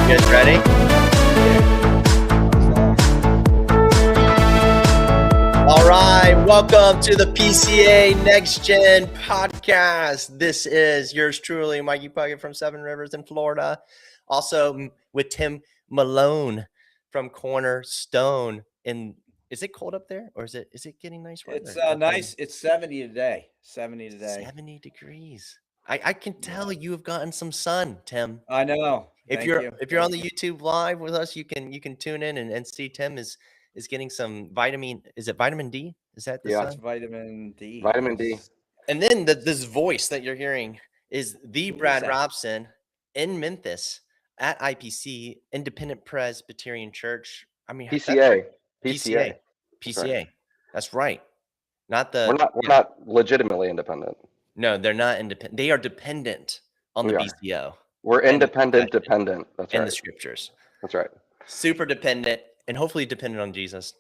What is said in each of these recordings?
You guys ready? All right, welcome to the PCA Next Gen Podcast. This is yours truly, Mikey Puckett from Seven Rivers in Florida. Also with Tim Malone from Cornerstone. Is it cold up there, or is it getting nice weather? It's nice. It's 70 today. 70 today. 70 degrees. I can tell you have gotten some sun, Tim. I know. If you're on the YouTube live with us, you can tune in and see Tim is getting some vitamin. Is it vitamin D? Is that the sun? It's vitamin D. Vitamin D. And then this voice that you're hearing is the Brad Robson in Memphis at IPC, Independent Presbyterian Church. I mean, PCA. PCA. That's right. Not the. We're not legitimately independent. No, they're not independent. They are dependent on the BCO. We're independent, dependent. That's right. In the scriptures. That's right. Super dependent, and hopefully dependent on Jesus.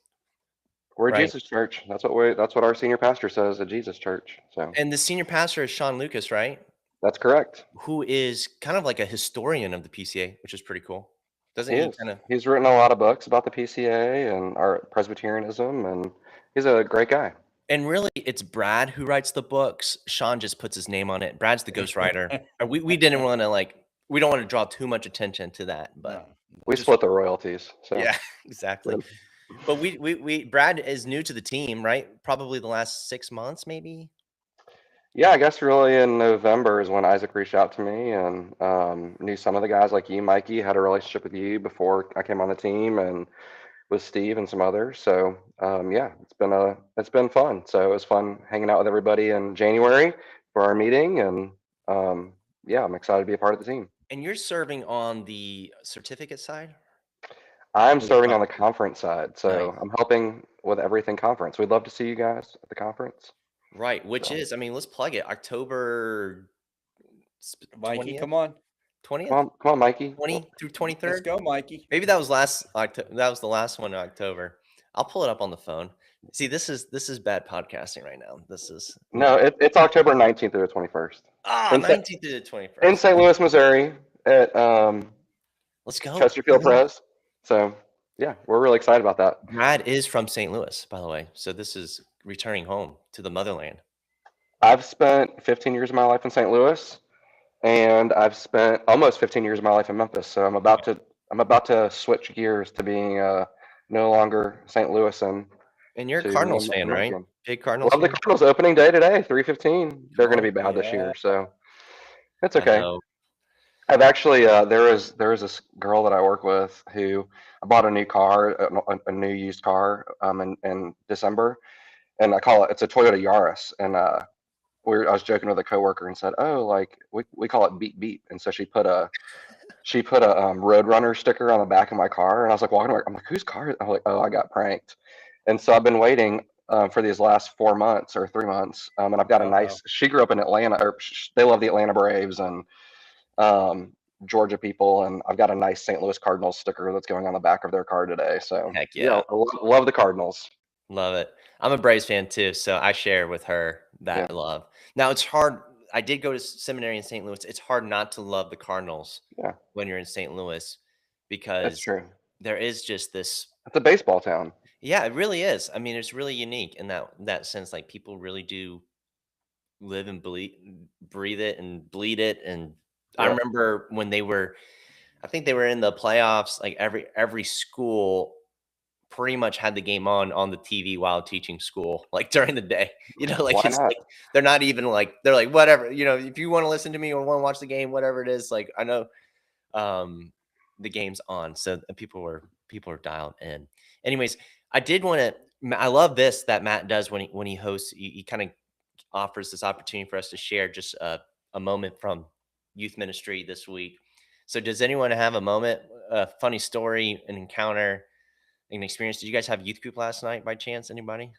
We're a Jesus church. That's what our senior pastor says, a Jesus church. So. And the senior pastor is Sean Lucas, right? That's correct. Who is kind of like a historian of the PCA, which is pretty cool. He's written a lot of books about the PCA and our Presbyterianism, and he's a great guy. And really, it's Brad who writes the books. Sean just puts his name on it. Brad's the ghostwriter. we didn't want to we don't want to draw too much attention to that, but we split the royalties. So. Yeah, exactly. But we Brad is new to the team, right? Probably the last 6 months, maybe. Yeah, I guess really in November is when Isaac reached out to me and knew some of the guys like you, Mikey, had a relationship with you before I came on the team, and with Steve and some others. So it's been fun. So it was fun hanging out with everybody in January for our meeting, and I'm excited to be a part of the team. And you're serving on the certificate side? I'm serving on the conference side. So nice. I'm helping with everything conference. We'd love to see you guys at the conference. Right, which is, let's plug it. October. Mikey, 20th? come on. 20th? Come on, Mikey. 20 through 23rd? Let's go, Mikey. Maybe that was the last one in October. I'll pull it up on the phone. See, this is bad podcasting right now. It's October 19th through the 21st. 19th through the 21st. In St. Louis, Missouri at let's go. Chesterfield Pres. So we're really excited about that. Brad is from St. Louis, by the way. So this is returning home to the motherland. I've spent 15 years of my life in St. Louis, and I've spent almost 15 years of my life in Memphis. So I'm about to switch gears to being no longer St. Louis and you're a Cardinals fan, right? Big Cardinals fan? Love the Cardinals opening day today, 3:15. They're going to be bad this year, so it's okay. I've actually there was this girl that I work with who I bought a new car, a new used car in December, and it's a Toyota Yaris, and I was joking with a coworker and said, we call it beep beep, and so she put a Roadrunner sticker on the back of my car, and I was like walking away. I'm like, whose car? I'm like, I got pranked. And so I've been waiting for these last 4 months or 3 months, and I've got a nice. She grew up in Atlanta, or they love the Atlanta Braves and Georgia people, and I've got a nice St. Louis Cardinals sticker that's going on the back of their car today. So heck yeah, I love the Cardinals. Love it. I'm a Braves fan too, so I share with her that love. Now it's hard. I did go to seminary in St. Louis. It's hard not to love the Cardinals when you're in St. Louis, because that's true. There is just this. It's a baseball town. Yeah, it really is. It's really unique in that sense. Like, people really do live and breathe it and bleed it. And I remember when I think they were in the playoffs. Like every school pretty much had the game on the TV while teaching school, like during the day. They're not even they're like, whatever, if you want to listen to me or want to watch the game, whatever it is, I know the game's on, so people are dialed in. Anyways, I love this that Matt does when he hosts. He kind of offers this opportunity for us to share just a moment from youth ministry this week. So does anyone have a moment, a funny story, an encounter, an experience? Did you guys have youth group last night by chance? Anybody?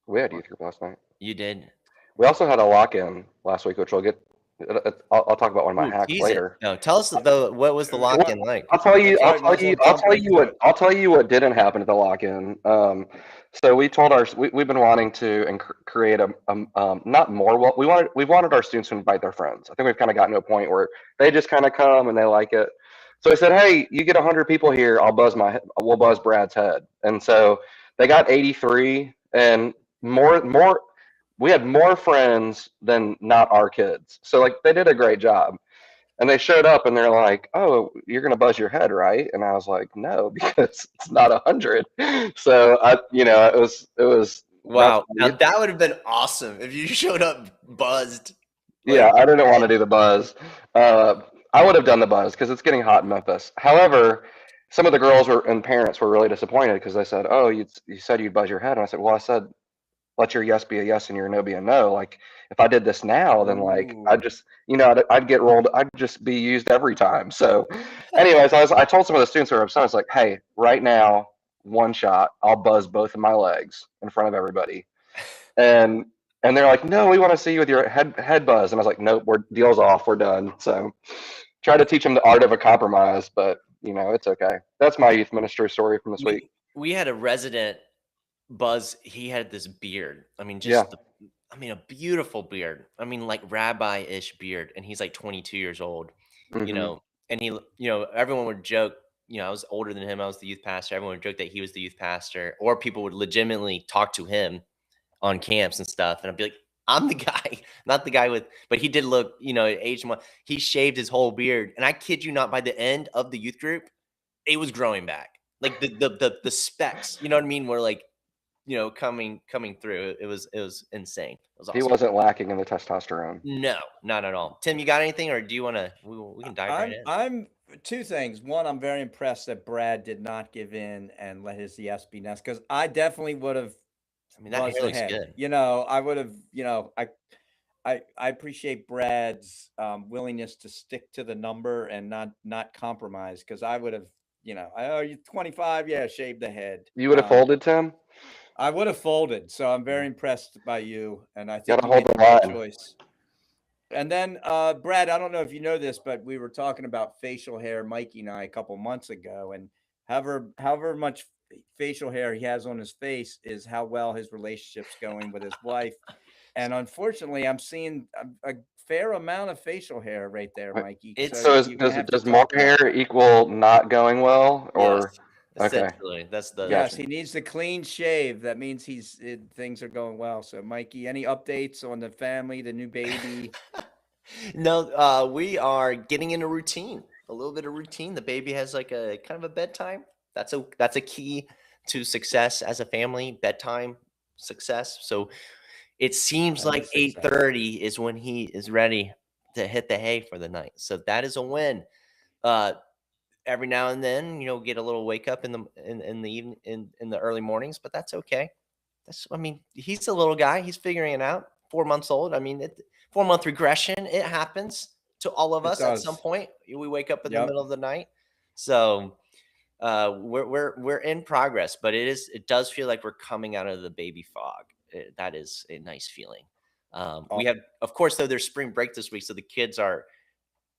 We had youth group last night. You did? We also had a lock-in last week, which we'll get. I'll talk about one of my hacks later. No, tell us though, what was the lock-in like? I'll tell you what didn't happen at the lock-in. So we've been wanting to create not more. We've wanted our students to invite their friends. I think we've kind of gotten to a point where they just kind of come and they like it. So I said, hey, you get 100 people here, we'll buzz Brad's head. And so they got 83, and more. We had more friends than not our kids. So like they did a great job. And they showed up and they're like, "Oh, you're gonna buzz your head, right?" And I was like, "No, because it's not 100." So it was that's Wow. Now that would have been awesome if you showed up buzzed. yeah. I didn't want to do the buzz. I would have done the buzz because it's getting hot in Memphis. However, some of the girls and parents were really disappointed because they said, "Oh, you said you'd buzz your head," and I said, "Well, I said let your yes be a yes and your no be a no. Like if I did this now, then like I'd just I'd get rolled. I'd just be used every time." So, anyways, I told some of the students who were upset, I was like, "Hey, right now, one shot, I'll buzz both of my legs in front of everybody," and they're like, "No, we want to see you with your head buzz," and I was like, "Nope, deal's off, we're done." So, try to teach them the art of a compromise, but it's okay. That's my youth ministry story from this week. We had a resident buzz. He had this beard. I mean, a beautiful beard. I mean, like rabbi-ish beard, and he's like 22 years old. Mm-hmm. And he, everyone would joke. I was older than him. I was the youth pastor. Everyone would joke that he was the youth pastor, or people would legitimately talk to him on camps and stuff. And I'd be like, I'm the guy, not the guy but he did look, age one. He shaved his whole beard, and I kid you not, by the end of the youth group, it was growing back. Like the specs, you know what I mean? Were like, coming through. It was insane. It was awesome. He wasn't lacking in the testosterone. No, not at all. Tim, you got anything, or do you want to? We can dive right in. I'm two things. One, I'm very impressed that Brad did not give in and let his yes be yes, because I definitely would have. I mean, that hair looks good. I would have. I appreciate Brad's willingness to stick to the number and not compromise, because I would have. You're 25, yeah, shave the head. You would have folded, Tim? I would have folded. So I'm very impressed by you, and I think you made the right choice. And then, Brad, I don't know if you know this, but we were talking about facial hair, Mikey and I, a couple months ago, and however much facial hair he has on his face is how well his relationship's going with his wife. And unfortunately, I'm seeing a fair amount of facial hair right there, Mikey. Does more hair equal not going well, or? Yes, essentially, that's the. Yes, he needs a clean shave. That means things are going well. So, Mikey, any updates on the family, the new baby? No, we are getting in a routine. A little bit of routine. The baby has like a kind of a bedtime. That's a key to success as a family. Bedtime success. So it seems like 8:30 is when he is ready to hit the hay for the night. So that is a win. Every now and then, get a little wake up in the evening, in the early mornings, but that's okay. He's a little guy. He's figuring it out. 4 months old. 4-month regression. It happens to all of us at some point. We wake up in the middle of the night. So we're in progress, but it does feel like we're coming out of the baby fog. That is a nice feeling. We have, of course, though, there's spring break this week, so the kids are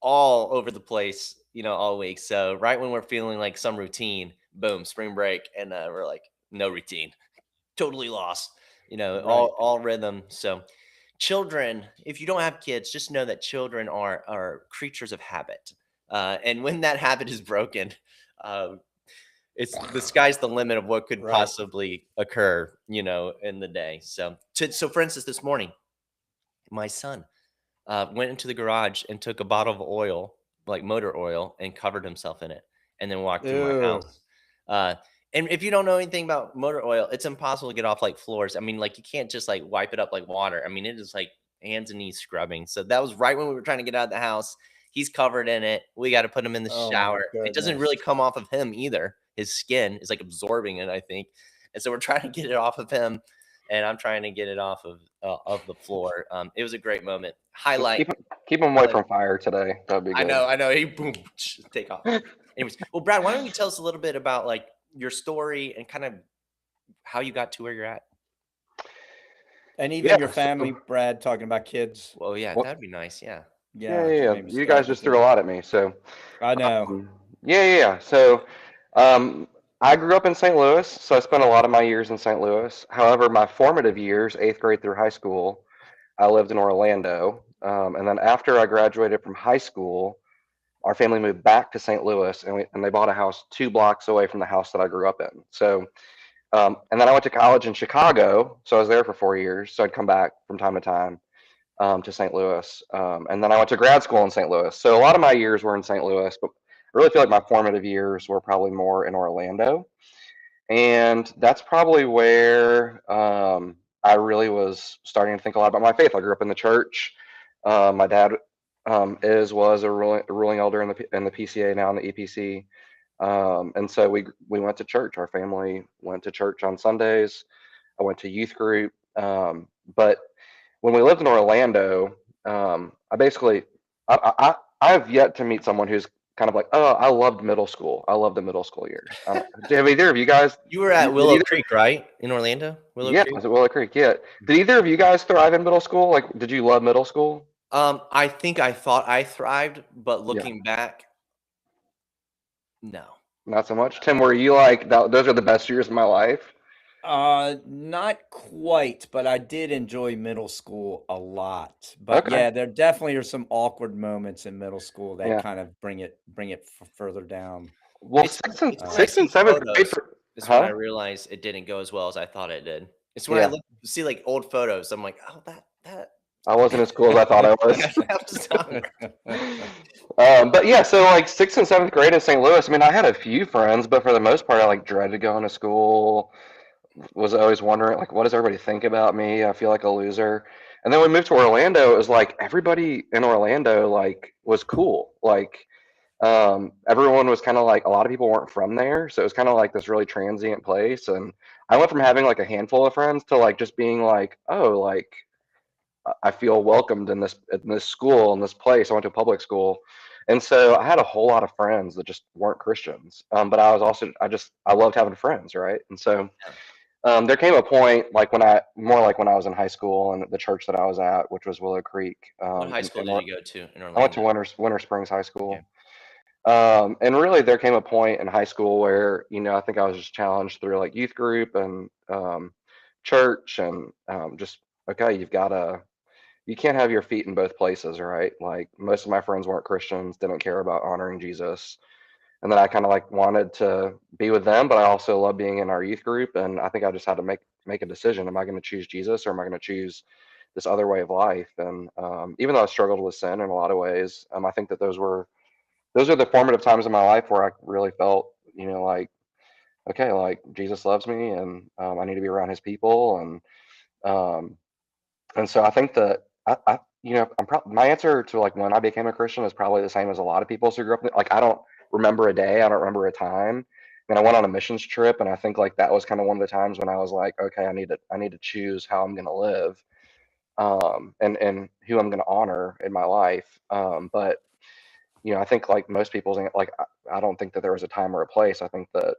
all over the place, all week. So right when we're feeling like some routine, boom, spring break, and we're like, no routine, totally lost, all rhythm. So children, if you don't have kids, just know that children are creatures of habit. And when that habit is broken, it's the sky's the limit of what could possibly occur, in the day. So for instance, this morning, my son went into the garage and took a bottle of oil, like motor oil, and covered himself in it, and then walked through my house. And if you don't know anything about motor oil, it's impossible to get off like floors. You can't just like wipe it up like water. It is like hands and knees scrubbing. So that was right when we were trying to get out of the house. He's covered in it. We got to put him in the shower. It doesn't really come off of him either. His skin is like absorbing it, I think. And so we're trying to get it off of him, and I'm trying to get it off of the floor. It was a great moment. Highlight. Keep him away from fire today. That'd be good. I know. He boom, take off. Anyways, well, Brad, why don't you tell us a little bit about like your story and kind of how you got to where you're at? And even your family, Brad, talking about kids. Well, yeah, that'd be nice. Yeah. Yeah. You guys just threw a lot at me, so. I know. Yeah. So, I grew up in St. Louis, so I spent a lot of my years in St. Louis. However, my formative years, 8th grade through high school, I lived in Orlando. And then after I graduated from high school, our family moved back to St. Louis, and they bought a house 2 blocks away from the house that I grew up in. So, and then I went to college in Chicago, so I was there for 4 years. So I'd come back from time to time to St. Louis, and then I went to grad school in St. Louis. So a lot of my years were in St. Louis, but I really feel like my formative years were probably more in Orlando, and that's probably where I really was starting to think a lot about my faith. I grew up in the church. My dad was a ruling elder in the PCA, now in the EPC. And so we went to church. Our family went to church on Sundays. I went to youth group. But when we lived in Orlando, I have yet to meet someone who's kind of like, oh, I loved middle school. I loved the middle school years. Have either of you guys? You were at Willow Creek, right? In Orlando? Yeah, I was at Willow Creek. Yeah. Did either of you guys thrive in middle school? Like, did you love middle school? I think I thought I thrived, but looking back, no. Not so much. Tim, were you like, those are the best years of my life? Not quite, but I did enjoy middle school a lot. But yeah, there definitely are some awkward moments in middle school that kind of bring it further down. Well, sixth and seventh grade. It's when I realized it didn't go as well as I thought it did. It's when I see like old photos. I'm like, oh, that. I wasn't as cool as I thought I was. But yeah, so like 6th and 7th grade in St. Louis, I mean, I had a few friends, but for the most part, I like dreaded going to school. Was always wondering, like, what does everybody think about me? I feel like a loser. And then we moved to Orlando. It was like everybody in Orlando like was cool. Like everyone was kind of like, a lot of people weren't from there, so it was kind of like this really transient place. And I went from having like a handful of friends to like just being like, oh, like I feel welcomed in this school, in this place. I went to a public school, and so I had a whole lot of friends that just weren't Christians. But I was also I loved having friends, right? And so there came a point like when I was in high school and the church that I was at, which was Willow Creek. What high school did you go to in Orlando? I went to Winter Springs High School. Okay. And really, there came a point in high school where I think I was just challenged through like youth group and church, and just okay, you can't have your feet in both places, right? Like most of my friends weren't Christians, didn't care about honoring Jesus. And then I kind of like wanted to be with them, but I also love being in our youth group. And I think I just had to make a decision. Am I going to choose Jesus, or am I going to choose this other way of life? And even though I struggled with sin in a lot of ways, I think that those are the formative times in my life where I really felt, like, okay, like Jesus loves me, and I need to be around his people. And so I think that my answer to like when I became a Christian is probably the same as a lot of people who grew up. Like I don't remember a day, I don't remember a time. And I went on a missions trip, and I think like that was kind of one of the times when I was like, okay, I need to choose how I'm going to live, and who I'm going to honor in my life. But I think like most people's, like I don't think that there was a time or a place. I think that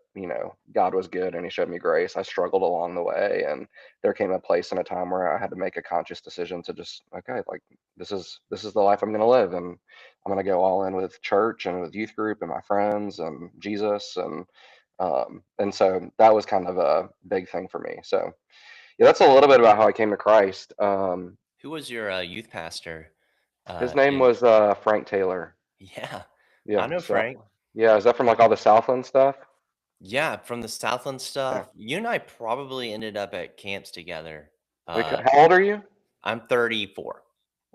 God was good and he showed me grace. I struggled along the way, and there came a place and a time where I had to make a conscious decision to just, okay, like this is the life I'm going to live, and I'm going to go all in with church and with youth group and my friends and Jesus, and so that was kind of a big thing for me. So yeah, that's a little bit about how I came to Christ. Who was your youth pastor? His name was Frank Taylor. Yeah, I know Frank. Yeah, is that from like all the Southland stuff? Yeah, from the Southland stuff. Yeah. You and I probably ended up at camps together. How old are you? I'm 34.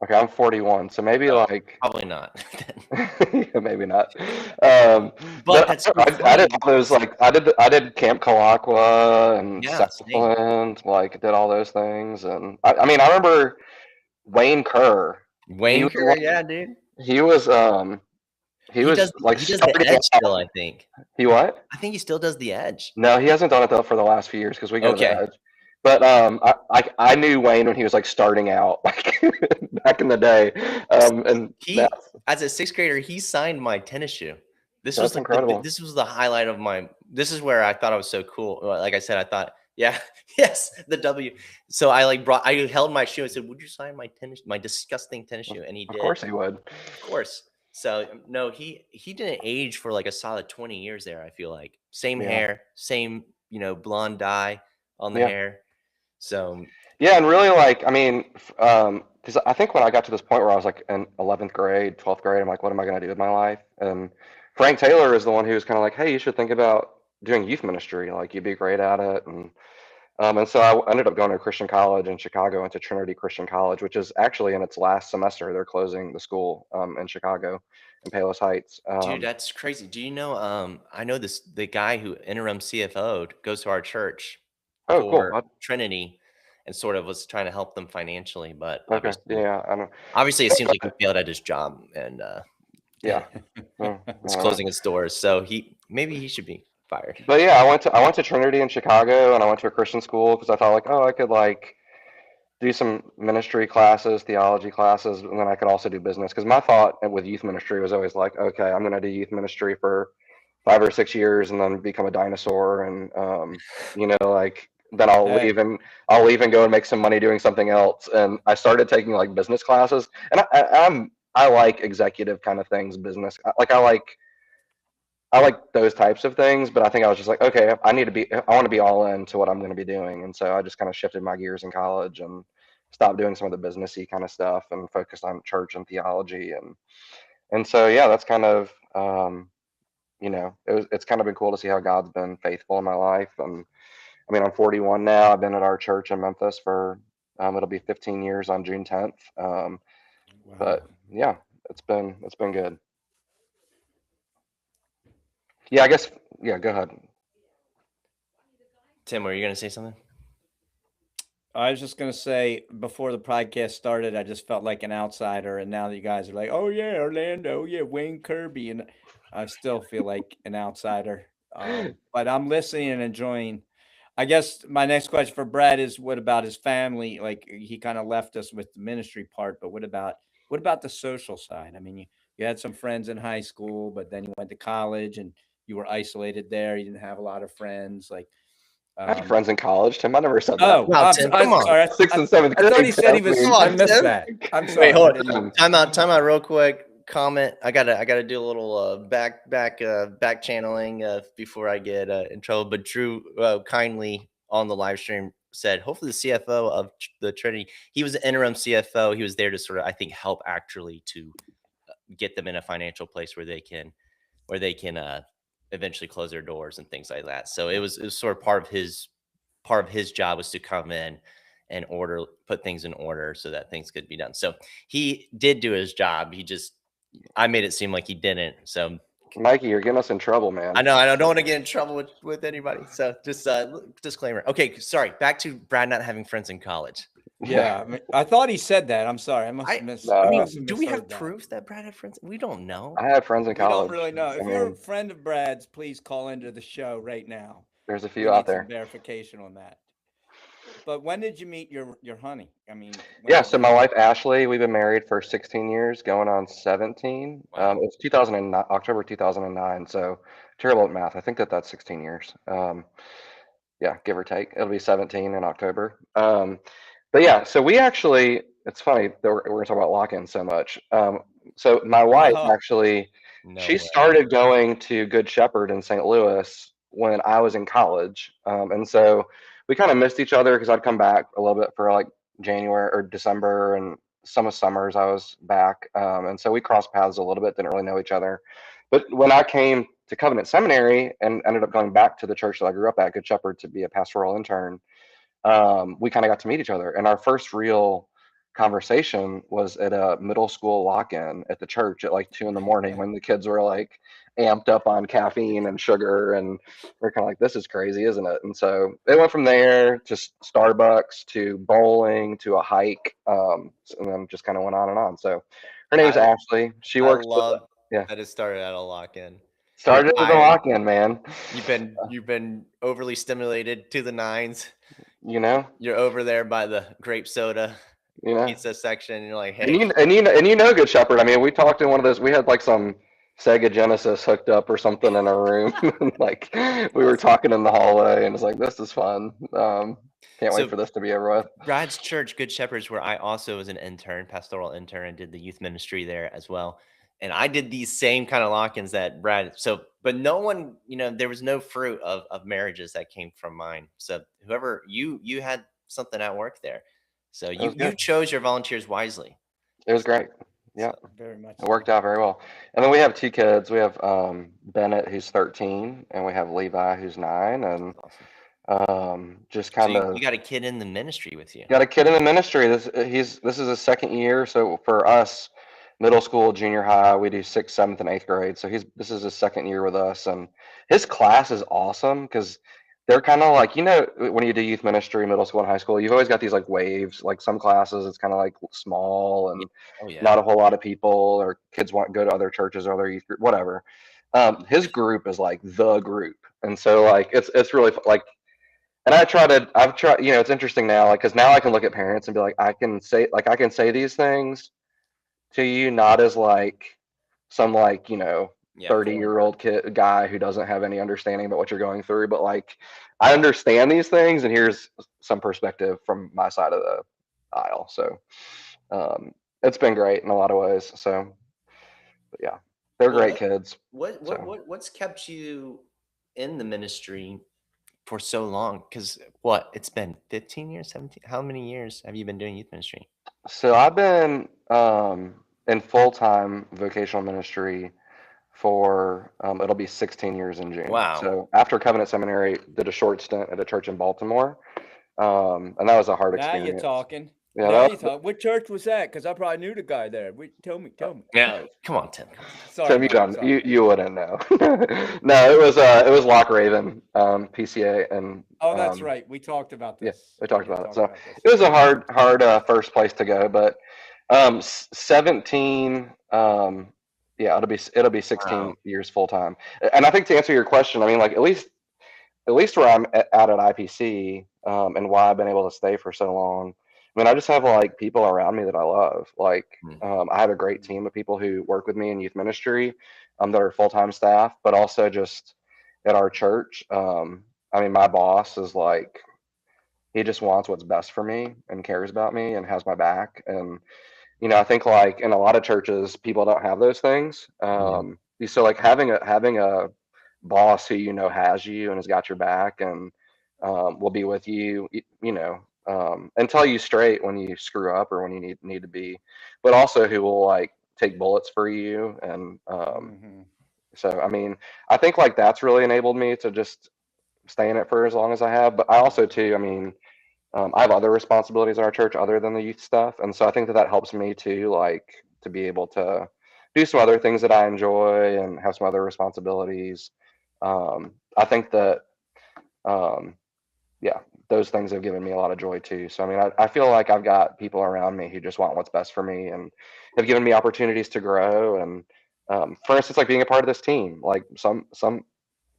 Okay, I'm 41, so maybe like probably not. Yeah, maybe not. But that's I did all those, like I did Camp Kalakwa and Southland, like did all those things, and I mean I remember Wayne Kerr. Yeah, dude. He was he does the Edge still, I think. He what? I think he still does the Edge. No, he hasn't done it though for the last few years because we go to the Edge. But I knew Wayne when he was like starting out, like back in the day. And as a 6th grader, he signed my tennis shoe. This was incredible. This was the highlight of my. This is where I thought I was so cool. Like I said, I thought, yes, the W. So I held my shoe and said, "Would you sign my disgusting tennis shoe?" And he did. Of course he would. Of course. So no, he didn't age for like a solid 20 years there. I feel like same hair, same blonde dye on the hair. So Yeah, and really, like, I mean, because I think when I got to this point where I was like in 11th grade, 12th grade, I'm like, what am I going to do with my life? And Frank Taylor is the one who was kind of like, hey, you should think about doing youth ministry. Like, you'd be great at it. And so I ended up going to a Christian college in Chicago, into Trinity Christian College, which is actually in its last semester. They're closing the school in Chicago, in Palos Heights. Dude, that's crazy. Do you know? I know the guy who interim CFO'd goes to our church Oh, for cool. Trinity, and sort of was trying to help them financially, but Okay. Yeah, I don't. obviously it seems like he failed at his job and Yeah. is closing his doors. So maybe he should be fired. But yeah, I went to Trinity in Chicago, and I went to a Christian school because I thought, like, oh, I could like do some ministry classes, theology classes, and then I could also do business. Because my thought with youth ministry was always like, okay, I'm going to do youth ministry for 5 or 6 years and then become a dinosaur, and like then I'll leave and go and make some money doing something else. And I started taking like business classes, and I like executive kind of things, business. I like those types of things, but I think I was just like, okay, I want to be all in to what I'm going to be doing. And so I just kind of shifted my gears in college and stopped doing some of the businessy kind of stuff and focused on church and theology. And so, yeah, that's kind of, it's kind of been cool to see how God's been faithful in my life. And I mean, I'm 41 now. I've been at our church in Memphis for, it'll be 15 years on June 10th. Wow. But yeah, it's been good. Yeah, I guess. Yeah, go ahead. Tim, were you going to say something? I was just going to say, before the podcast started, I just felt like an outsider. And now that you guys are like, oh, yeah, Orlando, yeah, Wayne Kirby. And I still feel like an outsider. But I'm listening and enjoying. I guess my next question for Brad is, what about his family? Like, he kind of left us with the ministry part, but what about the social side? I mean, you had some friends in high school, but then you went to college and you were isolated there. You didn't have a lot of friends. Like, I had friends in college, Tim. I never said that. Oh, wow, Tim, come on. Sorry. 6th and 7th I thought he said he grade. was. Come on, I missed Tim. that. I'm sorry. Wait, hold on. Time out real quick. Comment. I gotta do a little back channeling before I get in trouble. But Drew kindly on the live stream said, hopefully the CFO of the Trinity, he was an interim CFO. He was there to sort of, I think, help actually to get them in a financial place where they can eventually close their doors and things like that. So it was sort of part of his job was to come in and put things in order so that things could be done. So he did do his job. I made it seem like he didn't. So Mikey, you're getting us in trouble, man. I know. I don't want to get in trouble with anybody. So just disclaimer. Okay, sorry. Back to Brad not having friends in college. Yeah, I thought he said that. I'm sorry. I must have missed. I mean, do we have proof that Brad had friends? We don't know. I had friends in college. We don't really know. If you're a friend of Brad's, please call into the show right now. There's a few out there. Some verification on that. But when did you meet your honey? I mean, yeah. So my wife Ashley, we've been married for 16 years, going on 17. Wow. It's 2009, October 2009. So terrible at math. I think that's 16 years. Yeah, give or take. It'll be 17 in October. But yeah, so we actually, it's funny that we're going to talk about lock-in so much. So my wife actually, she started going to Good Shepherd in St. Louis when I was in college. And so we kind of missed each other because I'd come back a little bit for like January or December, and some summers I was back. And so we crossed paths a little bit, didn't really know each other. But when I came to Covenant Seminary and ended up going back to the church that I grew up at, Good Shepherd, to be a pastoral intern, we kind of got to meet each other. And our first real conversation was at a middle school lock-in at the church at like 2 a.m. when the kids were like amped up on caffeine and sugar, and we're kind of like, this is crazy, isn't it? And so it went from there to Starbucks to bowling to a hike, and then just kind of went on and on. So her name's Ashley. She works that it started at a lock-in. Started with a lock-in, man. You've been overly stimulated to the nines. You know, you're over there by the grape soda, pizza section, and you're like, hey. And you know Good Shepherd. I mean, we talked in one of those. We had like some Sega Genesis hooked up or something in our room. Like we were talking in the hallway, and it's like, this is fun. Can't wait for this to be over with. Brad's church, Good Shepherds, where I also was an intern, pastoral intern, and did the youth ministry there as well. And I did these same kind of lock-ins that Brad. So, but no one, there was no fruit of marriages that came from mine. So whoever you had something at work there. So you chose your volunteers wisely. It was great. Yeah, So, very much. It worked out very well. And then we have 2 kids. We have Bennett, who's 13, and we have Levi, who's 9, and just kind of. You got a kid in the ministry with you. Got a kid in the ministry. This is his second year. So for us, middle school, junior high, we do 6th, 7th, and 8th grade. So this is his second year with us, and his class is awesome because they're kind of like, when you do youth ministry, middle school and high school, you've always got these like waves. Like some classes, it's kind of like small and not a whole lot of people, or kids want to go to other churches or other youth group, whatever. His group is like the group, and so like it's really like. And I've tried, it's interesting now, like, because now I can look at parents and be like, I can say these things to you, not as like some 30-year-old guy who doesn't have any understanding about what you're going through, but like, I understand these things, and here's some perspective from my side of the aisle. So, it's been great in a lot of ways. So, but yeah, they're great kids. What's kept you in the ministry for so long? Because it's been 15 years, 17. How many years have you been doing youth ministry? So I've been in full-time vocational ministry for it'll be 16 years in June. Wow. So after Covenant Seminary, did a short stint at a church in Baltimore, and that was a hard experience. Now you're talking. Yeah, What church was that? Because I probably knew the guy there. Tell me. Yeah, come on, Tim. Sorry, Tim, you wouldn't know. No, it was Lock Raven, PCA, and that's right. We talked about this. Yeah, we talked about it. So it was a hard first place to go, but 17. It'll be 16 years full time. And I think to answer your question, I mean, like at least where I'm at IPC, and why I've been able to stay for so long. I mean, I just have like people around me that I love. Like, I have a great team of people who work with me in youth ministry, that are full-time staff, but also just at our church. I mean, my boss is like, he just wants what's best for me and cares about me and has my back. And, I think like in a lot of churches, people don't have those things. So like having a boss who, has you and has got your back and, will be with you, and tell you straight when you screw up or when you need to be, but also who will like take bullets for you. And so, I mean, I think like that's really enabled me to just stay in it for as long as I have. But I also too, I mean, I have other responsibilities in our church other than the youth stuff. And so I think that helps me too, like to be able to do some other things that I enjoy and have some other responsibilities. I think that, those things have given me a lot of joy too. So, I mean, I feel like I've got people around me who just want what's best for me and have given me opportunities to grow. And for instance, like being a part of this team, like some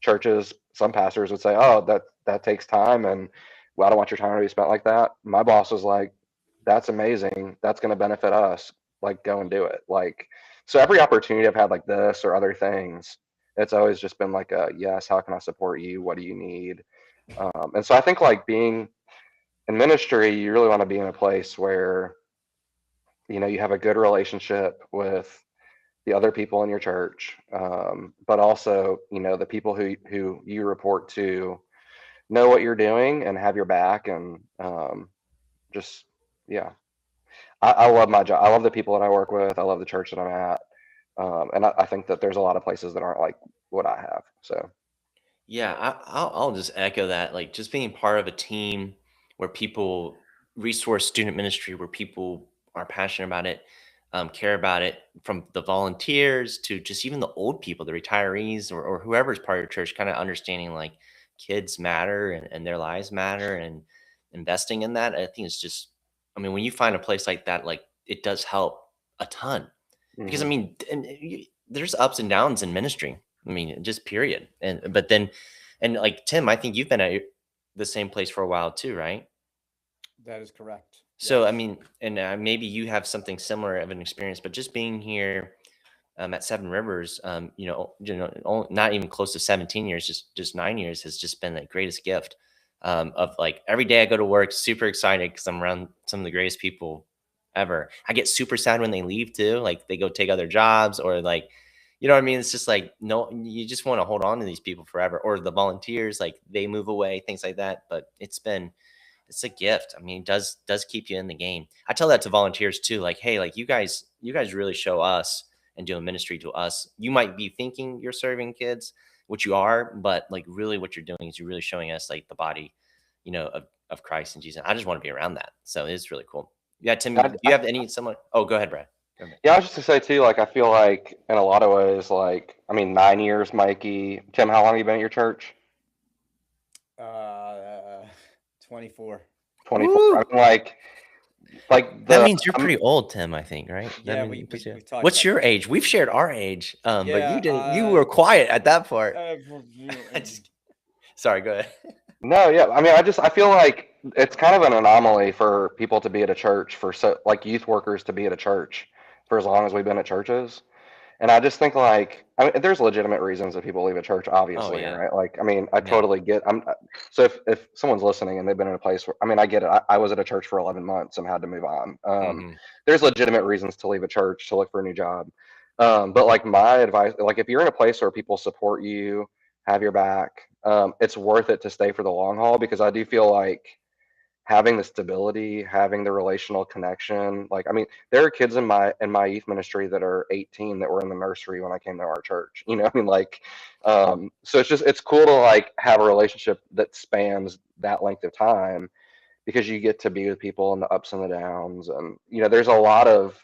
churches, some pastors would say, oh, that takes time. And well, I don't want your time to be spent like that. My boss was like, that's amazing. That's going to benefit us. Like, go and do it. Like, so every opportunity I've had like this or other things, it's always just been like yes, how can I support you? What do you need? And so I think like being in ministry, you really want to be in a place where, you have a good relationship with the other people in your church, but also, the people who you report to know what you're doing and have your back. And I love my job. I love the people that I work with. I love the church that I'm at. And I think that there's a lot of places that aren't like what I have. So. Yeah, I'll just echo that. Like just being part of a team where people resource student ministry, where people are passionate about it, care about it, from the volunteers to just even the old people, the retirees or whoever's part of your church, kind of understanding like kids matter and their lives matter and investing in that. I think it's just, I mean, when you find a place like that, like it does help a ton because I mean, there's ups and downs in ministry. I mean, just period. But then like Tim, I think you've been at the same place for a while too, right? That is correct. So, yes. I mean, and maybe you have something similar of an experience, but just being here at Seven Rivers, not even close to 17 years, just 9 years has just been the greatest gift of like every day I go to work, super excited because I'm around some of the greatest people ever. I get super sad when they leave too. Like they go take other jobs or like, you know what I mean? It's just like, no, you just want to hold on to these people forever, or the volunteers, like they move away, things like that. But it's been it's a gift. I mean, it does keep you in the game. I tell that to volunteers too. Like, hey, like you guys really show us and do a ministry to us. You might be thinking you're serving kids, which you are, but like really what you're doing is you're really showing us like the body, of Christ and Jesus. I just want to be around that. So it's really cool. Yeah, Tim, do you have any someone? Oh, go ahead, Brad. Yeah, I was just to say too, like I feel like in a lot of ways, like 9 years, Mikey. Tim, how long have you been at your church? 24. 24. I mean, that means you're pretty old, Tim. I think, right? Yeah, we've talked. What's your age? We've shared our age, but Yeah, you didn't. You were quiet at that part. Sorry, go ahead. No, yeah. I mean, I feel like it's kind of an anomaly for people to be at a church like youth workers to be at a church for as long as we've been at churches. And I just think there's legitimate reasons that people leave a church, obviously, right? Like, I mean, I totally get. So if someone's listening and they've been in a place where, I get it. I was at a church for 11 months and had to move on. There's legitimate reasons to leave a church to look for a new job. But like my advice, like if you're in a place where people support you, have your back, it's worth it to stay for the long haul, because I do feel like having the stability, having the relational connection. Like, there are kids in my youth ministry that are 18 that were in the nursery when I came to our church. So it's cool to like have a relationship that spans that length of time, because you get to be with people in the ups and the downs. And, there's a lot of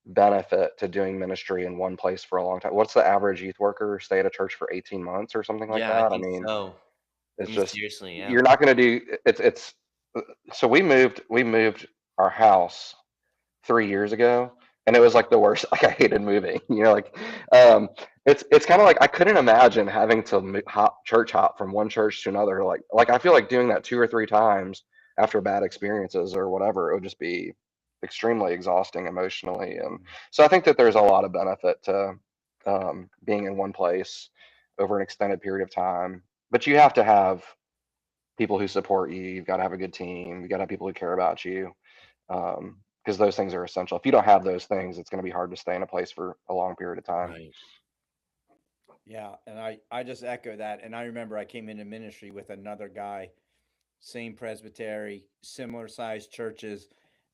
benefit to doing ministry in one place for a long time. What's the average youth worker stay at a church for 18 months or something like that? So. It's just, seriously, you're not going to do it's. So we moved our house 3 years ago, and it was like the worst. Like, I hated moving, it's kind of like, I couldn't imagine having to church hop from one church to another. Like I feel like doing that 2 or 3 times after bad experiences or whatever, it would just be extremely exhausting emotionally. And so I think that there's a lot of benefit to being in one place over an extended period of time. But you have to have people who support you. You've got to have a good team. You got to have people who care about you, because those things are essential. If you don't have those things, it's going to be hard to stay in a place for a long period of time. Right. Yeah, and I just echo that. And I remember I came into ministry with another guy, same presbytery, similar sized churches,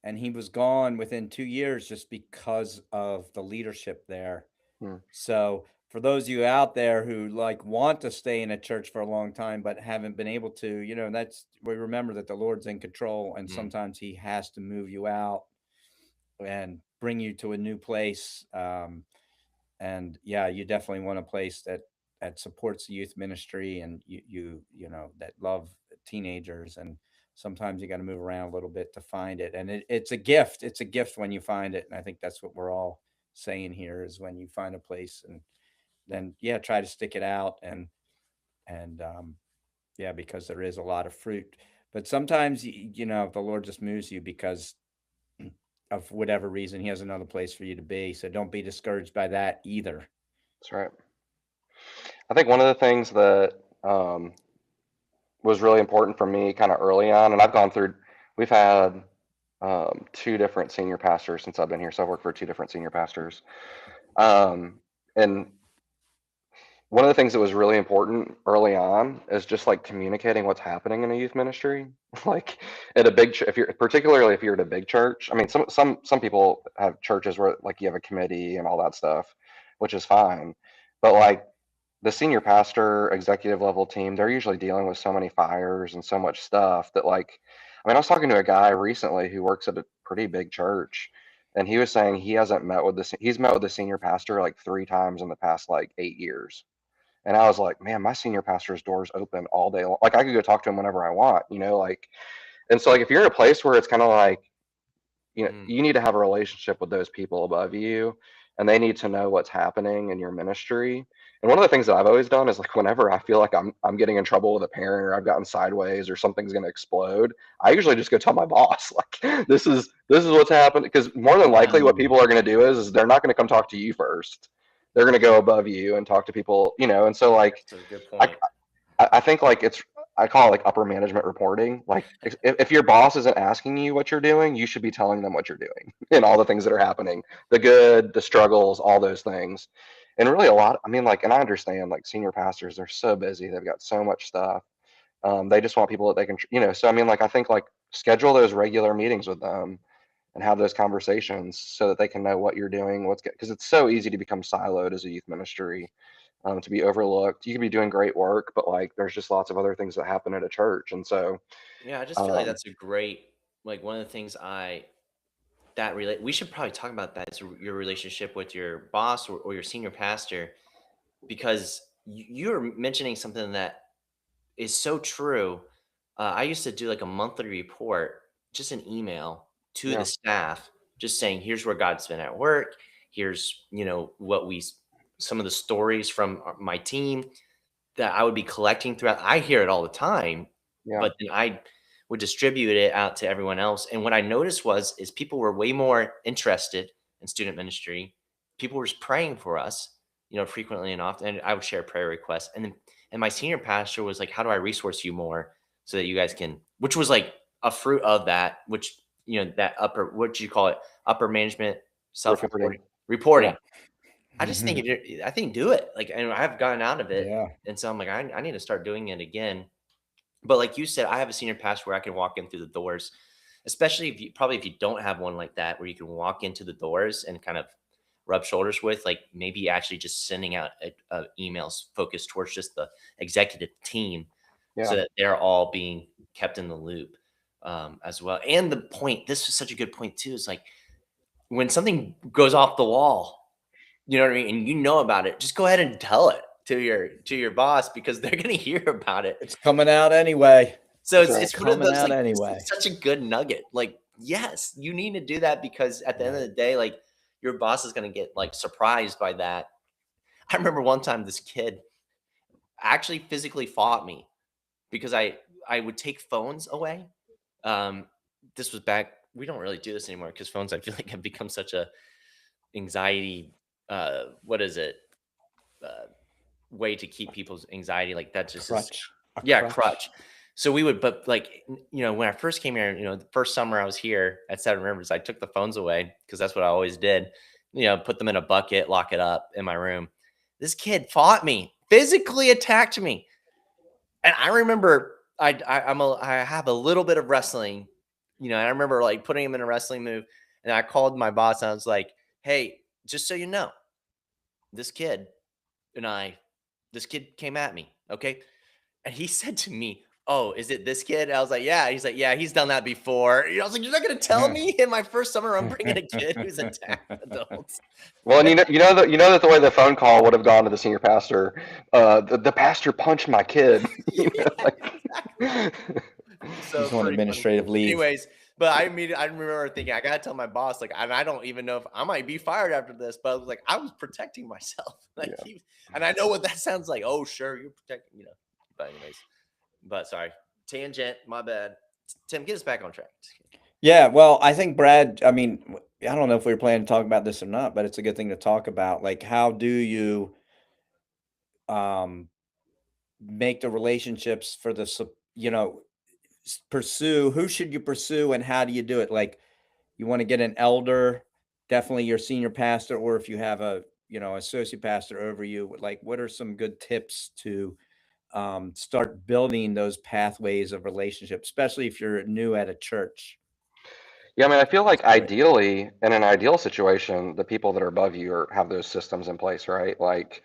and he was gone within 2 years just because of the leadership there. So for those of you out there who like want to stay in a church for a long time but haven't been able to, we remember that the Lord's in control, and sometimes he has to move you out and bring you to a new place. And yeah, you definitely want a place that supports the youth ministry, and you that love teenagers. And sometimes you got to move around a little bit to find it. And it's a gift. It's a gift when you find it. And I think that's what we're all saying here, is when you find a place, and then try to stick it out. And because there is a lot of fruit. But sometimes the Lord just moves you because of whatever reason. He has another place for you to be. So don't be discouraged by that either. That's right. I think one of the things that was really important for me kind of early on, and we've had 2 different senior pastors since I've been here. So I've worked for 2 different senior pastors. And one of the things that was really important early on is just like communicating what's happening in a youth ministry. Like at a big, particularly if you're at a big church. Some people have churches where like you have a committee and all that stuff, which is fine. But like the senior pastor, executive level team, they're usually dealing with so many fires and so much stuff that like, I was talking to a guy recently who works at a pretty big church, and he was saying he's met with the senior pastor like 3 times in the past like 8 years. And I was like, man, my senior pastor's door's open all day long. Like I could go talk to him whenever I want, and so like if you're in a place where it's kind of like, you need to have a relationship with those people above you, and they need to know what's happening in your ministry. And one of the things that I've always done is like whenever I feel like I'm getting in trouble with a parent, or I've gotten sideways, or something's going to explode, I usually just go tell my boss, like, this is what's happened. Because more than likely what people are going to do is they're not going to come talk to you first. They're going to go above you and talk to people, and so like, that's a good point. I think like I call it like upper management reporting. Like if your boss isn't asking you what you're doing, you should be telling them what you're doing and all the things that are happening, the good, the struggles, all those things. And really and I understand like senior pastors, they're so busy. They've got so much stuff. They just want people that they can, so I think like schedule those regular meetings with them and have those conversations so that they can know what you're doing, because it's so easy to become siloed as a youth ministry, to be overlooked. You can be doing great work, but like there's just lots of other things that happen at a church. And so yeah, I just feel like that's a great, like one of the things we should probably talk about that is your relationship with your boss or your senior pastor, because you're mentioning something that is so true. I used to do like a monthly report, just an email to yeah, the staff, just saying, here's where God's been at work. Here's, some of the stories from my team that I would be collecting throughout. I hear it all the time, yeah, but then I would distribute it out to everyone else. And what I noticed is people were way more interested in student ministry. People were just praying for us, frequently and often. And I would share prayer requests. And my senior pastor was like, how do I resource you more so that you guys can, which was like a fruit of that, which, that what do you call it? Upper management reporting. Yeah. I just think I think do it. Like, and I've gotten out of it. Yeah. And so I'm like, I need to start doing it again. But like you said, I have a senior pastor where I can walk in through the doors, especially if you don't have one like that, where you can walk into the doors and kind of rub shoulders with, like maybe actually just sending out emails focused towards just the executive team, so that they're all being kept in the loop as well. And this is such a good point too, is like when something goes off the wall, you know what I mean, and you know about it, just go ahead and tell it to your boss, because they're going to hear about it. It's coming out anyway. So it's one of those, like, anyway. Such a good nugget. Like, yes, you need to do that, because at the end of the day, like, your boss is going to get like surprised by that. I remember one time this kid actually physically fought me because I would take phones away. This was back. We don't really do this anymore because phones, I feel like, have become such a anxiety. What is it? Way to keep people's anxiety, like that just crutch. So we would, but like, when I first came here, the first summer I was here at Seven Rivers, I took the phones away because that's what I always did. Put them in a bucket, lock it up in my room. This kid fought me, physically attacked me, and I remember I have a little bit of wrestling, and I remember like putting him in a wrestling move, and I called my boss and I was like, "Hey, just so you know, this kid came at me, okay?" And he said to me, "Oh, is it this kid?" I was like, "Yeah." He's like, "Yeah, he's done that before." I was like, "You're not going to tell me in my first summer I'm bringing a kid who's attacked adults?" Well, and you know that the way the phone call would have gone to the senior pastor, the pastor punched my kid. So he's on administrative leave. Anyways, but I remember thinking, I gotta tell my boss, like, and I don't even know if I might be fired after this, but I was like, I was protecting myself, like, and I know what that sounds like. Oh, sure, you're protecting, But anyways, sorry, tangent, my bad. Tim, get us back on track. Yeah, well, I think Brad, I mean, I don't know if we were planning to talk about this or not, but it's a good thing to talk about. Like, how do you make the relationships for pursue, who should you pursue and how do you do it? Like, you want to get an elder, definitely your senior pastor, or if you have a, associate pastor over you, like, what are some good tips to start building those pathways of relationship, especially if you're new at a church? Yeah, I mean, I feel like ideally, in an ideal situation, the people that are above you have those systems in place, right? Like,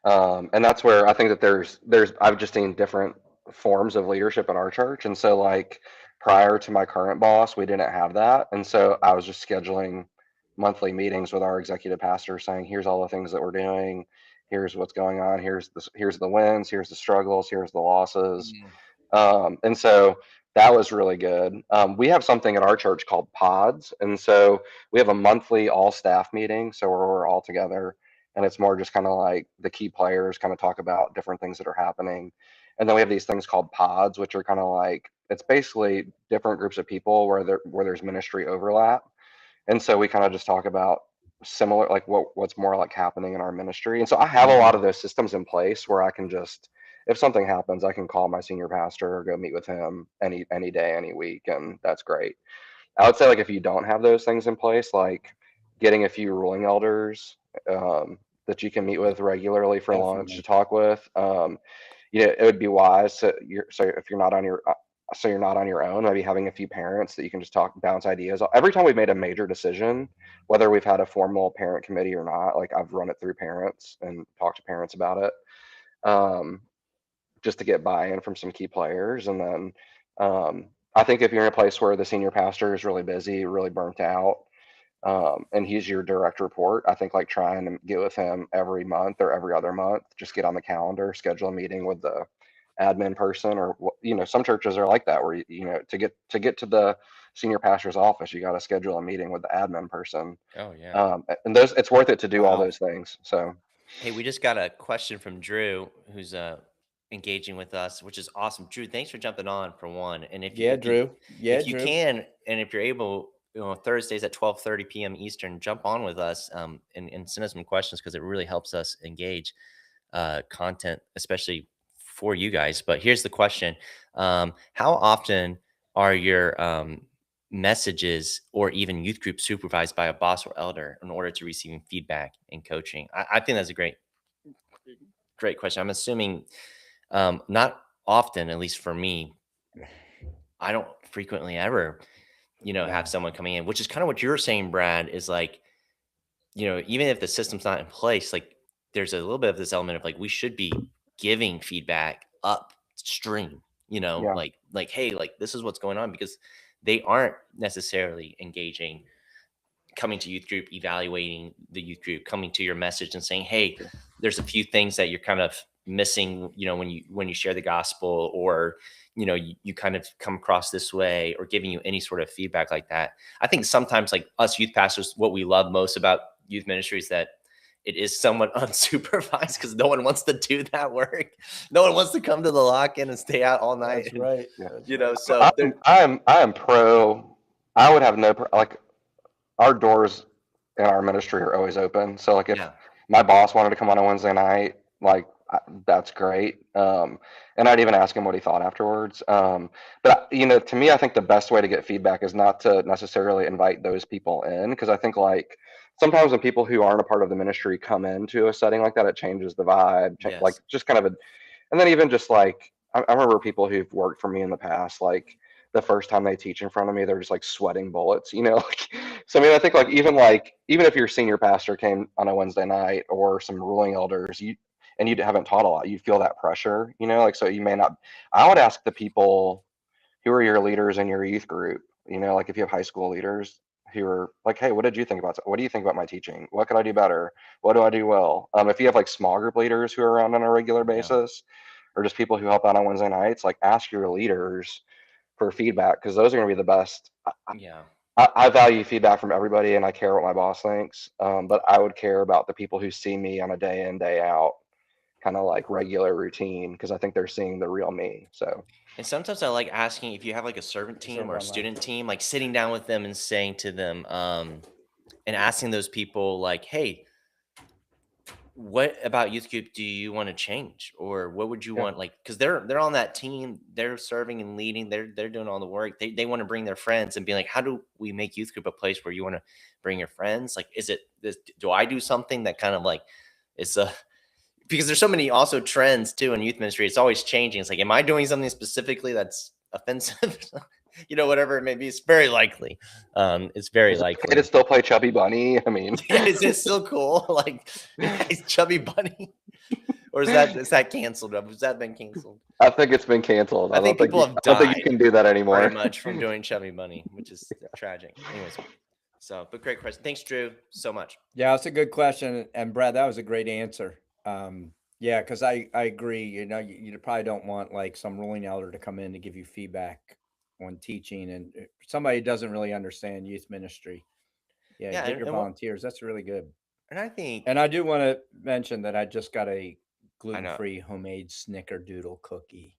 and that's where I think that there's I've just seen different forms of leadership in our church, and so like prior to my current boss, we didn't have that, and so I was just scheduling monthly meetings with our executive pastor, saying, "Here's all the things that we're doing. Here's what's going on. Here's the wins. Here's the struggles. Here's the losses." And so that was really good. We have something at our church called pods, and so we have a monthly all staff meeting, so we're all together, and it's more just kind of like the key players kind of talk about different things that are happening. And then we have these things called pods, which are kind of like, it's basically different groups of people where there's ministry overlap. And so we kind of just talk about similar, like what's more like happening in our ministry. And so I have a lot of those systems in place where I can just, if something happens, I can call my senior pastor or go meet with him any day, any week, and that's great. I would say, like, if you don't have those things in place, like getting a few ruling elders that you can meet with regularly for lunch to talk with, it would be wise. So if you're not on so you're not on your own. Maybe having a few parents that you can just bounce ideas. Every time we've made a major decision, whether we've had a formal parent committee or not, like I've run it through parents and talked to parents about it, just to get buy-in from some key players. And then I think if you're in a place where the senior pastor is really busy, really burnt out, and he's your direct report, I think like trying to get with him every month or every other month, just get on the calendar, schedule a meeting with the admin person, or some churches are like that, where to get to the senior pastor's office, you got to schedule a meeting with the admin person. Oh yeah. And it's worth it to do all those things. So hey, we just got a question from Drew, who's engaging with us, which is awesome. Drew, thanks for jumping on, for one. And if you can, and if you're able, Thursdays at 12:30 p.m. Eastern, jump on with us and send us some questions, because it really helps us engage content, especially for you guys. But here's the question. How often are your messages or even youth group supervised by a boss or elder in order to receiving feedback and coaching? I think that's a great question. I'm assuming not often, at least for me. I don't frequently ever have someone coming in, which is kind of what you're saying, Brad, is like, even if the system's not in place, like there's a little bit of this element of like, we should be giving feedback upstream, like, hey, like this is what's going on, because they aren't necessarily engaging, coming to youth group, evaluating the youth group, coming to your message and saying, hey, there's a few things that you're kind of missing, when you share the gospel, or you kind of come across this way, or giving you any sort of feedback like that. I think sometimes, like us youth pastors, what we love most about youth ministry is that it is somewhat unsupervised, because no one wants to do that work. No one wants to come to the lock-in and stay out all night. That's right. So I'm pro. I would have no like, our doors in our ministry are always open. So like if my boss wanted to come on a Wednesday night, like that's great. And I'd even ask him what he thought afterwards. But to me, I think the best way to get feedback is not to necessarily invite those people in, because I think like sometimes when people who aren't a part of the ministry come into a setting like that, it changes the vibe, like just kind of and then even just like, I remember people who've worked for me in the past, like the first time they teach in front of me, they're just like sweating bullets, So I mean, I think like even if your senior pastor came on a Wednesday night, or some ruling elders, and you haven't taught a lot, you feel that pressure, so you may not. I would ask the people who are your leaders in your youth group, like if you have high school leaders who are like, hey, what do you think about my teaching? What could I do better? What do I do well? If you have like small group leaders who are around on a regular basis, or just people who help out on Wednesday nights, like ask your leaders for feedback, because those are going to be the best. I value feedback from everybody, and I care what my boss thinks. But I would care about the people who see me on a day in, day out, kind of like regular routine, because I think they're seeing the real me. So, and sometimes I like asking, if you have like a servant team or a student team, like sitting down with them and saying to them, and asking those people like, hey, what about youth group do you want to change, or what would you want? Like, because they're on that team, they're serving and leading, they're doing all the work. They want to bring their friends and be like, how do we make youth group a place where you want to bring your friends? Like, is it this? Do I do something that kind of like it's because there's so many also trends too in youth ministry. It's always changing. It's like, am I doing something specifically that's offensive? Whatever it may be, it's very likely. It's very likely. To still play Chubby Bunny? I mean, is it still cool? Like, is Chubby Bunny, or is that canceled? Has that been canceled? I think it's been canceled. I think people have died. I don't think you can do that anymore. Very much from doing Chubby Bunny, which is tragic. Anyways, but great question. Thanks, Drew, so much. Yeah, it's a good question, and Brad, that was a great answer. Because I agree. You probably don't want like some ruling elder to come in to give you feedback on teaching, and somebody doesn't really understand youth ministry. Get your volunteers. That's really good. And I do want to mention that I just got a gluten-free homemade snickerdoodle cookie,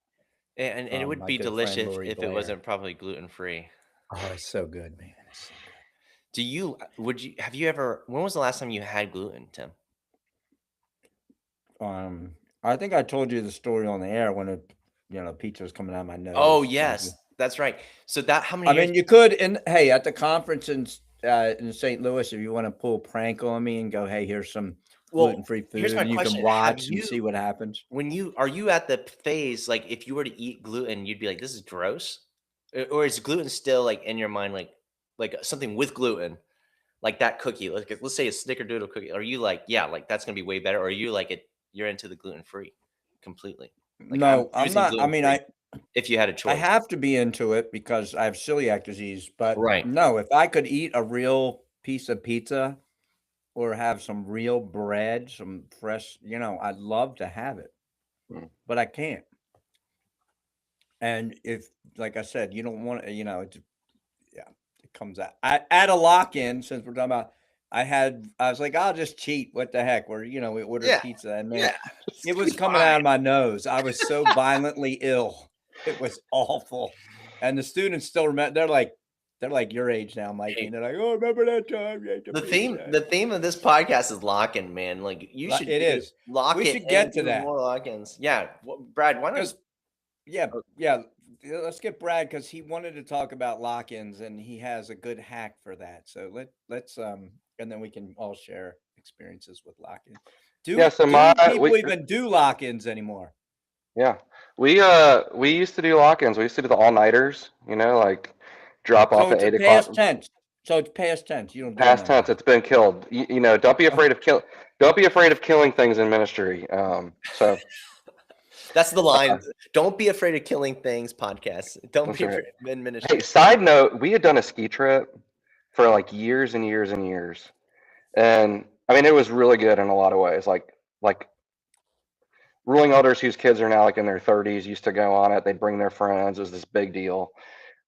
and it would be delicious if it wasn't probably gluten-free. Oh, it's so good, man. It's so good. Have you ever, when was the last time you had gluten, Tim? I think I told you the story on the air when pizza was coming out of my nose. Oh yes, that's right. So how many? I mean, you could, at the conference in St. Louis, if you want to pull a prank on me and go, hey, here's some gluten-free food, here's my and you question. can watch and see what happens. Are you at the phase, like if you were to eat gluten, you'd be like, this is gross? or is gluten still like in your mind, like something with gluten, like that cookie? Like let's say a snickerdoodle cookie. Are you like, yeah, like that's gonna be way better? Or are you like you're into the gluten free completely? Like No, I'm choosing not. I mean, gluten-free if you had a I choice. have to be into it because I have celiac disease. But Right. no, if I could eat a real piece of pizza or have some real bread, some fresh, I'd love to have it, but I can't. And if, like I said, you don't want to, it comes out. I at a lock-in, since we're talking about, I was like, I'll just cheat. What the heck? We ordered Yeah. pizza, and man, Yeah. it was coming out of my nose. I was so violently ill. It was awful. And the students still remember. They're like your age now, Mikey. And they're like, oh, remember that time? You ate The pizza?" theme of this podcast is lock-in, man. Like you should It is. lock We it should get to and do that. more lock-ins. Yeah. Brad, why don't Yeah. Let's get Brad, because he wanted to talk about lock-ins, and he has a good hack for that. So let's and then we can all share experiences with lock-ins. Do people even do lock-ins anymore? Yeah, we used to do lock-ins. We used to do the all-nighters. Like drop off at 8 o'clock. So it's past tense. You don't do past tense. It's been killed. Don't be afraid of Don't be afraid of killing things in ministry. So that's the line. Don't be afraid of killing things. Podcast. Don't be afraid in ministry. Hey, side note: we had done a ski trip for like years and years and years, and I mean it was really good in a lot of ways. Like ruling elders whose kids are now like in their 30s used to go on it. They'd bring their friends. It was this big deal.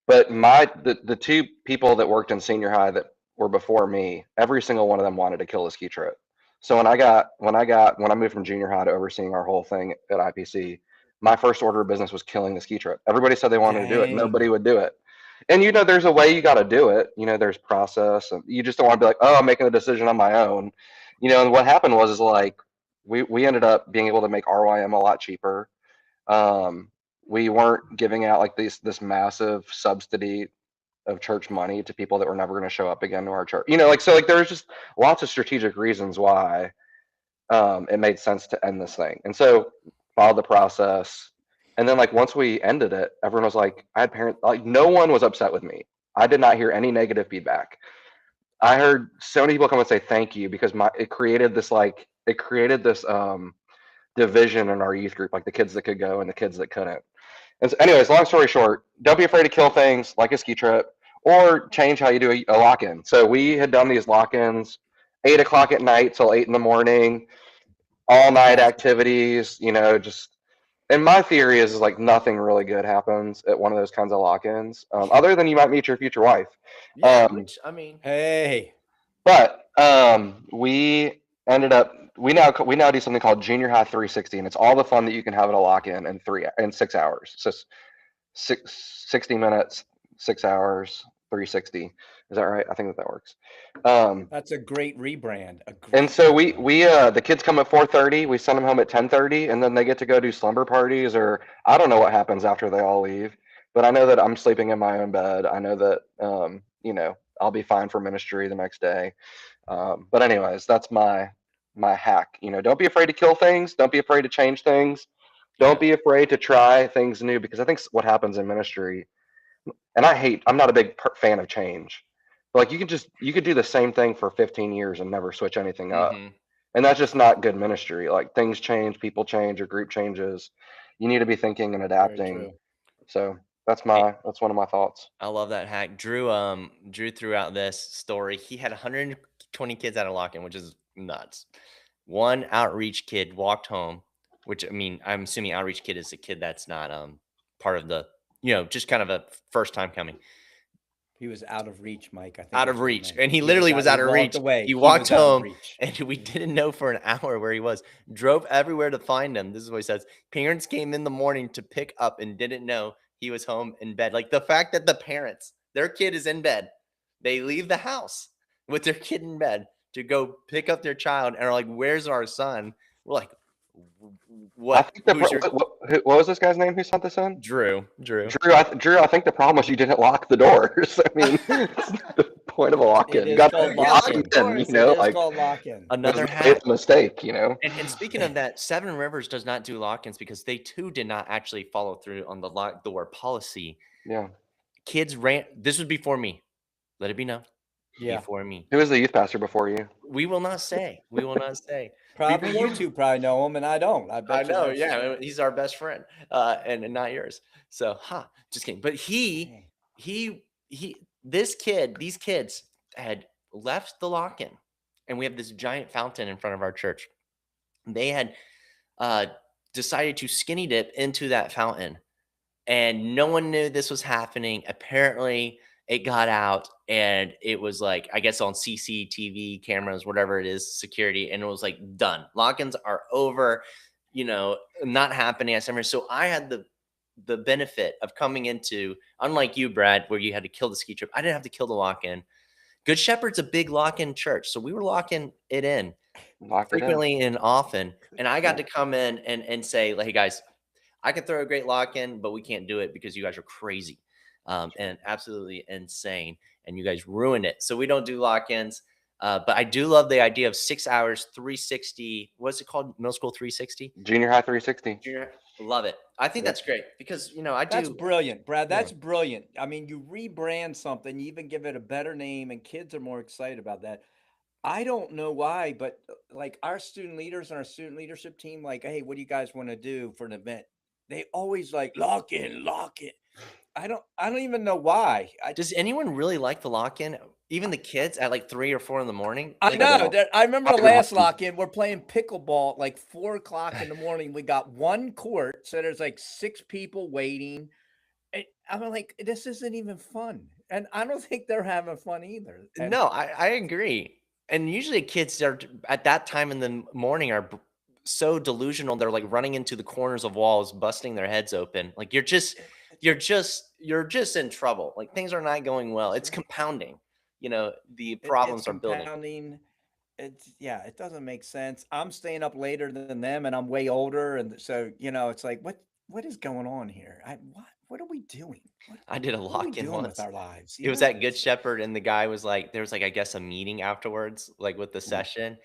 But the two people that worked in senior high that were before me, every single one of them wanted to kill the ski trip. So when I moved from junior high to overseeing our whole thing at IPC, my first order of business was killing the ski trip. Everybody said they wanted to do it. Nobody would do it. And there's a way you got to do it. There's process, and you just don't want to be like, oh, I'm making a decision on my own. And what happened was like we ended up being able to make RYM a lot cheaper. We weren't giving out like this massive subsidy of church money to people that were never going to show up again to our church. So there's just lots of strategic reasons why it made sense to end this thing. And so followed the process. And then like once we ended it, everyone was like, I had parents, like no one was upset with me. I did not hear any negative feedback. I heard so many people come and say thank you, because it created this division in our youth group, like the kids that could go and the kids that couldn't. And so anyways, long story short, don't be afraid to kill things like a ski trip, or change how you do a lock-in. So we had done these lock-ins 8 o'clock at night till 8 in the morning, all night activities, and my theory is like nothing really good happens at one of those kinds of lock-ins, other than you might meet your future wife. Yeah, which I mean, hey, but we ended up we now do something called Junior High 360, and it's all the fun that you can have at a lock-in in 6 hours. So 60 minutes, 6 hours, 360. Is that right? I think that works. That's a great rebrand. And so we the kids come at 4:30. We send them home at 10:30, and then they get to go do slumber parties, or I don't know what happens after they all leave. But I know that I'm sleeping in my own bed. I know that I'll be fine for ministry the next day. But anyways, that's my hack. Don't be afraid to kill things. Don't be afraid to change things. Don't be afraid to try things new, because I think what happens in ministry, and I'm not a big fan of change. But like you could do the same thing for 15 years and never switch anything up. And that's just not good ministry. Like things change, people change, your group changes. You need to be thinking and adapting. So that's one of my thoughts. I love that hack. Drew throughout this story, he had 120 kids at a lock-in, which is nuts. One outreach kid walked home, which I mean, I'm assuming outreach kid is a kid that's not part of the, just kind of a first time coming. He was out of reach, Mike. I think out of reach. And he literally was out of reach. He walked home, and we didn't know for an hour where he was. Drove everywhere to find him. This is what he says. Parents came in the morning to pick up and didn't know he was home in bed. Like the fact that the parents, their kid is in bed. They leave the house with their kid in bed to go pick up their child and are like, where's our son? We're like, what? What was this guy's name who sent this in? Drew. I think the problem was you didn't lock the doors. I mean, it's the point of a lock-in. You got to lock in. It's called lock-in. Another it's a mistake, And speaking of that, Seven Rivers does not do lock-ins because they too did not actually follow through on the lock door policy. Yeah. kids ran. This was before me. Let it be known. Yeah. Before me. Who was the youth pastor before you? We will not say. We will not say. Probably you two probably know him, and I don't. I bet I know. you Yeah, he's our best friend, and not yours. So, just kidding. But these kids had left the lock-in, and we have this giant fountain in front of our church. They had decided to skinny dip into that fountain, and no one knew this was happening. Apparently, it got out, and it was like, I guess on CCTV cameras, whatever it is, security, and it was like done. Lock-ins are over, not happening at summer. So I had the benefit of coming into, unlike you, Brad, where you had to kill the ski trip. I didn't have to kill the lock-in. Good Shepherd's a big lock-in church, so we were locking it in frequently and often. And I got to come in and say, hey guys, I can throw a great lock-in, but we can't do it because you guys are crazy and absolutely insane, and you guys ruined it. So we don't do lock-ins. But I do love the idea of 6 hours, 360. What's it called? Middle school 360? Junior high 360. Love it. I think that's great because, That's brilliant, Brad. That's brilliant. I mean, you rebrand something, you even give it a better name, and kids are more excited about that. I don't know why, but like our student leaders and our student leadership team, like, hey, what do you guys want to do for an event? They always like lock in. I don't even know why. Does anyone really like the lock-in? Even the kids at like 3 or 4 in the morning? I know. I remember the last lock-in. We're playing pickleball at like 4 o'clock in the morning. We got one court, so there's like 6 people waiting. And I'm like, this isn't even fun. And I don't think they're having fun either. And no, I agree. And usually kids are at that time in the morning are so delusional. They're like running into the corners of walls, busting their heads open. Like you're just in trouble. Like things are not going well. It's compounding. The problems are building. It doesn't make sense. I'm staying up later than them, and I'm way older, and so it's like, what is going on here? What are we doing? I did a lock-in once with our lives. It was at Good Shepherd, and the guy was like, there was like, I guess, a meeting afterwards, like with the session,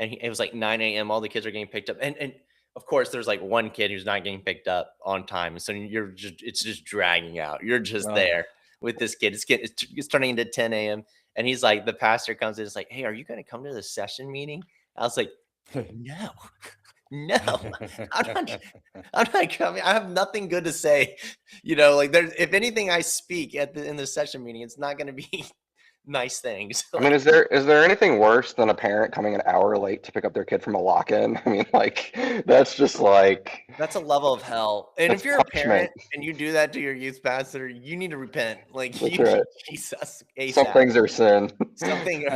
and it was like 9 a.m. All the kids are getting picked up, and of course, there's like one kid who's not getting picked up on time, so it's just dragging out. You're just there with this kid. It's turning into 10 a.m. And he's like, the pastor comes in, it's like, hey, are you going to come to the session meeting? I was like, no, I'm not coming. I have nothing good to say. If anything I speak in the session meeting, it's not going to be nice things. I mean, is there anything worse than a parent coming an hour late to pick up their kid from a lock-in? I mean, like, that's just like... That's a level of hell. And if you're a parent and you do that to your youth pastor, you need to repent. Like, Jesus. ASAP. Some things are sin. Something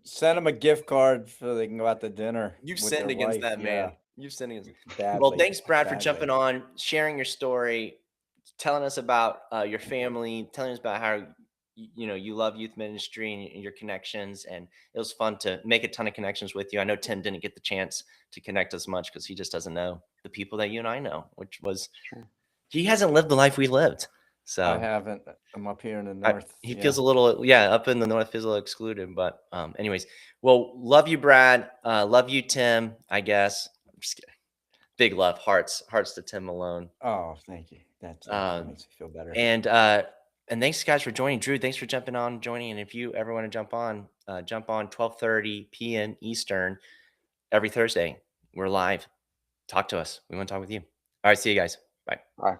send them a gift card so they can go out to dinner. You've sinned against that man. You've sinned against badly. Well, thanks, Brad, for jumping on, sharing your story, telling us about your family, telling us about how you love youth ministry and your connections, and it was fun to make a ton of connections with you. I know Tim didn't get the chance to connect as much because he just doesn't know the people that you and I know, which was he hasn't lived the life we lived. So I haven't. I'm up here in the north. He feels a little, up in the north, feels a little excluded. But anyways, well, love you, Brad. Love you, Tim. I guess. I'm just kidding. Big love, hearts to Tim Malone. Oh, thank you. That makes me feel better. And thanks, guys, for joining. Drew, thanks for jumping on, joining. And if you ever want to jump on 12:30 p.m. Eastern every Thursday. We're live. Talk to us. We want to talk with you. All right. See you guys. Bye. Bye.